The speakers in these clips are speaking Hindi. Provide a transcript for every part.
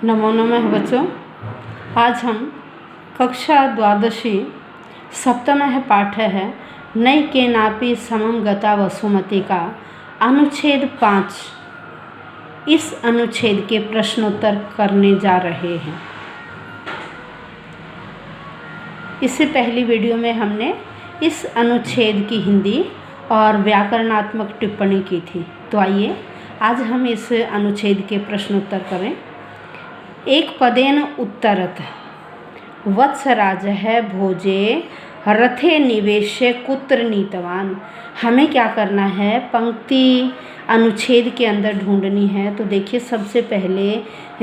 नमो नमः बच्चों। आज हम कक्षा द्वादशी सप्तमः पाठ है नई केनापि समम गता वसुमती का अनुच्छेद 5। इस अनुच्छेद के प्रश्नोत्तर करने जा रहे हैं। इससे पहली वीडियो में हमने इस अनुच्छेद की हिंदी और व्याकरणात्मक टिप्पणी की थी। तो आइए आज हम इस अनुच्छेद के प्रश्नोत्तर करें। एक पदेन उत्तरत वत्सराजः भोजे रथे निवेश्य कुत्र नीतवान। हमें क्या करना है, पंक्ति अनुच्छेद के अंदर ढूंढनी है। तो देखिए सबसे पहले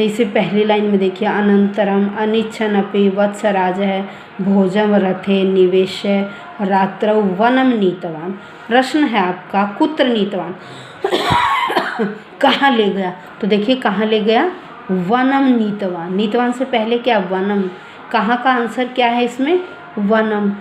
इसे पहली लाइन में देखिए, अनंतरम अनिच्छनपि वत्सराजः भोजम रथे निवेश्य रात्रौ वनम नीतवान। प्रश्न है आपका कुत्र नीतवान कहाँ ले गया। तो देखिए कहाँ ले गया, वनम नीतवान। नीतवान से पहले क्या, वनम। कहाँ का आंसर क्या है इसमें, वनम।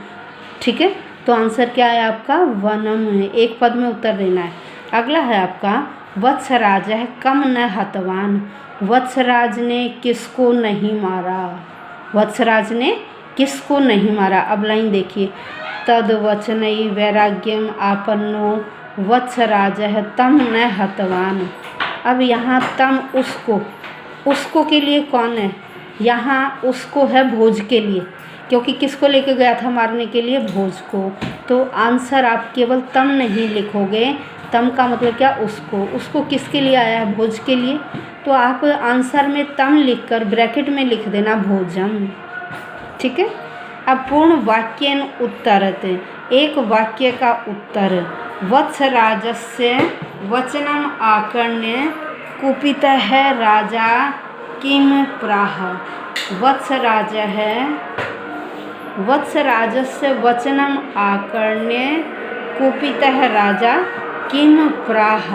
ठीक है, तो आंसर क्या है आपका, वनम है। एक पद में उत्तर देना है। अगला है आपका वत्सराज है कम न हतवान। वत्सराज ने किसको नहीं मारा, वत्सराज ने किसको नहीं मारा। अब लाइन देखिए, तद वचनई वैराग्यम आपन्नो वत्सराज है तम न हतवान। अब यहाँ तम उसको के लिए कौन है, यहाँ उसको है भोज के लिए, क्योंकि किसको लेके गया था मारने के लिए, भोज को। तो आंसर आप केवल तम नहीं लिखोगे, तम का मतलब क्या, उसको किसके लिए आया है, भोज के लिए। तो आप आंसर में तम लिखकर ब्रैकेट में लिख देना भोजम। ठीक है। अब पूर्ण वाक्यन उत्तरत, एक वाक्य का उत्तर। वत्सराजस्य वचनम आकर्ण्य कुपितः राजा किम प्राह। वत्सराजस्य वचनम आकर्ण्य कुपितः राजा किम प्राह।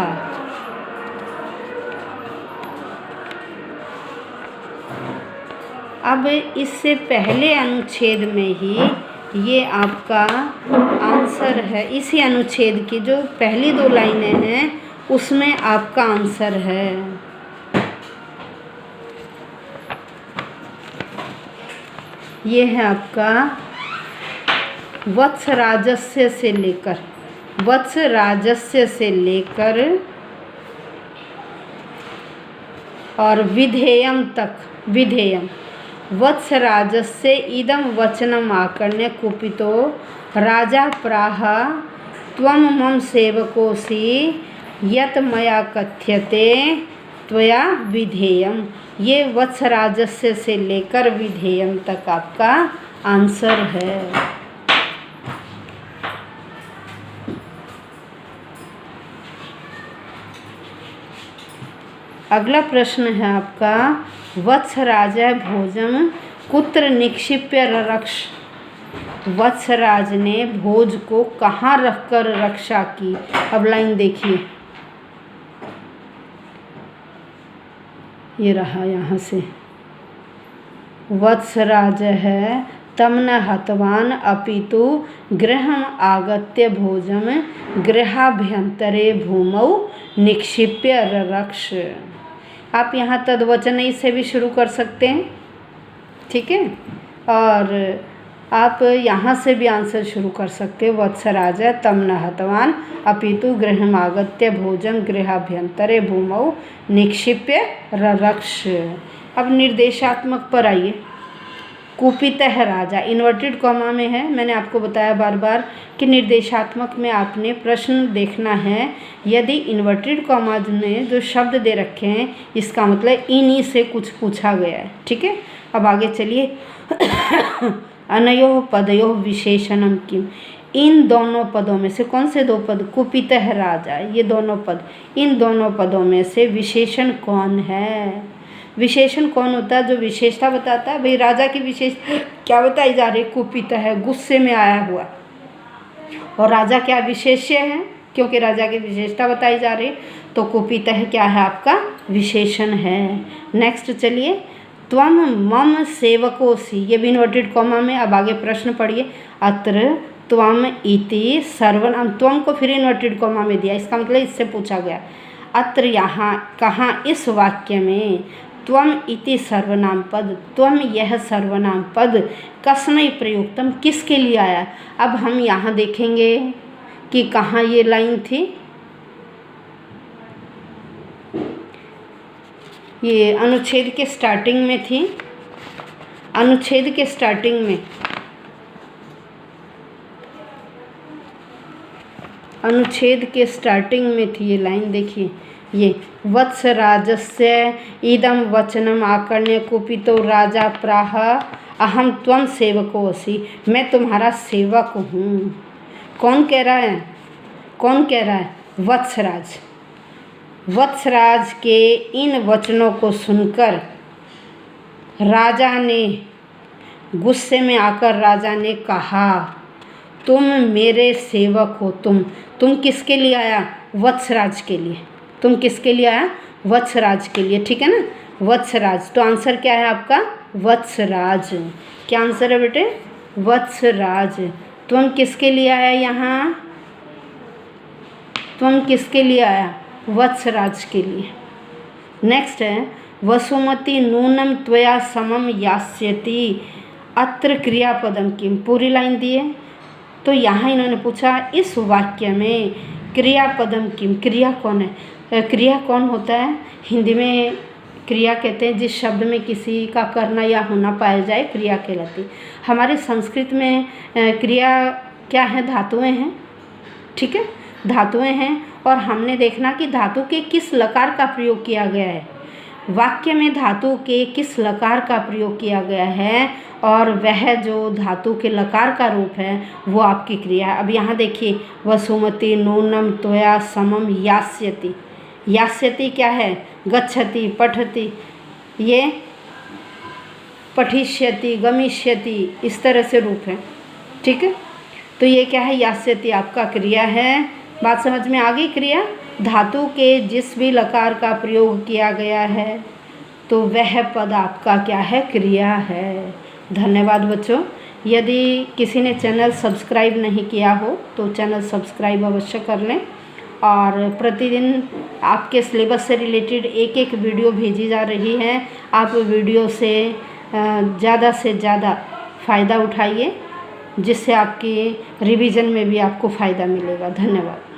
अब इससे पहले अनुच्छेद में ही ये आपका आंसर है। इसी अनुच्छेद की जो पहली दो लाइनें हैं उसमें आपका आंसर है। ये है आपका वत्सराजस्य से लेकर और विधेयम तक। विधेयम वत्सराजस्य इदम वचनम आकर्ण्य कुपितो राजा प्राह त्वं मम सेवकोऽसि यत् मया कथ्यते त्वया विधेयम। ये वत्सराजस्य से लेकर विधेयम तक आपका आंसर है। अगला प्रश्न है आपका वत्सराजः भोजम कुत्र निक्षिप्य ररक्ष। वत्सराज ने भोज को कहाँ रखकर रक्षा की। अब लाइन देखिए, ये रहा यहाँ से, वत्सराज है तम न हतवान अपितु गृहम आगत्य भोजम गृहाभ्यंतरे भूमौ निक्षिप्य ररक्ष। आप यहाँ तद्वचन से भी शुरू कर सकते हैं। ठीक है, और आप यहाँ से भी आंसर शुरू कर सकते हो। वत्सराज तम न हतवान अपितु गृहमागत्य भोजन गृहाभ्यंतरे भूमौ निक्षिप्य ररक्ष। अब निर्देशात्मक पर आइए। कुपितः राजा इन्वर्टेड कॉमा में है। मैंने आपको बताया बार बार कि निर्देशात्मक में आपने प्रश्न देखना है। यदि इन्वर्टेड कॉमा में जो शब्द दे रखे हैं इसका मतलब इन्हीं से कुछ पूछा गया है। ठीक है, अब आगे चलिए। अनयोः पदयोः विशेषणम किम। इन दोनों पदों में से कौन से दो पद, कुपितः राजा, ये दोनों पद, इन दोनों पदों में से विशेषण कौन है। विशेषण कौन होता है, जो विशेषता बताता है। भाई राजा की विशेष क्या बताई जा रही है, कुपित है, गुस्से में आया हुआ। और राजा क्या विशेष्य है, क्योंकि राजा की विशेषता बताई जा रही है। तो कुपित है क्या है, आपका विशेषण है। नेक्स्ट चलिए, त्वम मम सेवकोऽसि, ये भी इन्वर्टेड कॉमा में। अब आगे प्रश्न पढ़िए। अत्र त्वम इति सर्वनाम, त्वम को फिर इन्वर्टेड कॉमा में दिया, इसका मतलब इससे पूछा गया। अत्र यहाँ कहाँ, इस वाक्य में त्वम इति सर्वनाम पद, त्वम यह सर्वनाम पद कस्मै प्रयुक्तम किसके लिए आया। अब हम यहाँ देखेंगे कि कहाँ ये लाइन थी, ये अनुच्छेद के स्टार्टिंग में थी, अनुच्छेद के स्टार्टिंग में, अनुच्छेद के स्टार्टिंग में थी ये लाइन। देखिए ये वत्सराजस्य इदं वचनम आकर्ण्य कुपितो राजा प्राह अहम त्वं सेवको असि, मैं तुम्हारा सेवक हूँ। कौन कह रहा है, कौन कह रहा है, वत्सराज। वत्सराज के इन वचनों को सुनकर राजा ने गुस्से में आकर राजा ने कहा तुम मेरे सेवक हो। तुम किसके लिए आया, वत्सराज के लिए। तुम किसके लिए आया, वत्सराज के लिए, ठीक है ना, वत्सराज। तो आंसर क्या है आपका, वत्सराज। क्या आंसर है बेटे, वत्सराज। तुम किसके लिए आया यहाँ, तुम किसके लिए आया, वत्सराज के लिए। नेक्स्ट है वसुमती नूनम त्वया समम यास्यति अत्र क्रियापदम किम। पूरी लाइन दी है, तो यहाँ इन्होंने पूछा इस वाक्य में क्रियापदम किम, क्रिया कौन है। क्रिया कौन होता है, हिंदी में क्रिया कहते हैं जिस शब्द में किसी का करना या होना पाया जाए, क्रिया कहलाती। हमारे संस्कृत में क्रिया क्या है, धातुएं हैं, ठीक है, धातुएं हैं। और हमने देखना कि धातु के किस लकार का प्रयोग किया गया है, वाक्य में धातु के किस लकार का प्रयोग किया गया है, और वह जो धातु के लकार का रूप है वो आपकी क्रिया है। अब यहाँ देखिए वसुमती नूनम त्वया समम यास्यति। यास्यति क्या है, गच्छति, पठति, ये पठिष्यति, गमिष्यति, इस तरह से रूप है, ठीक है। तो ये क्या है, यास्यति आपका क्रिया है। बात समझ में आ गई। क्रिया धातु के जिस भी लकार का प्रयोग किया गया है तो वह पद आपका क्या है, क्रिया है। धन्यवाद बच्चों। यदि किसी ने चैनल सब्सक्राइब नहीं किया हो तो चैनल सब्सक्राइब अवश्य कर लें, और प्रतिदिन आपके सिलेबस से रिलेटेड एक एक वीडियो भेजी जा रही है। आप वीडियो से ज़्यादा फ़ायदा उठाइए, जिससे आपकी रिवीजन में भी आपको फ़ायदा मिलेगा। धन्यवाद।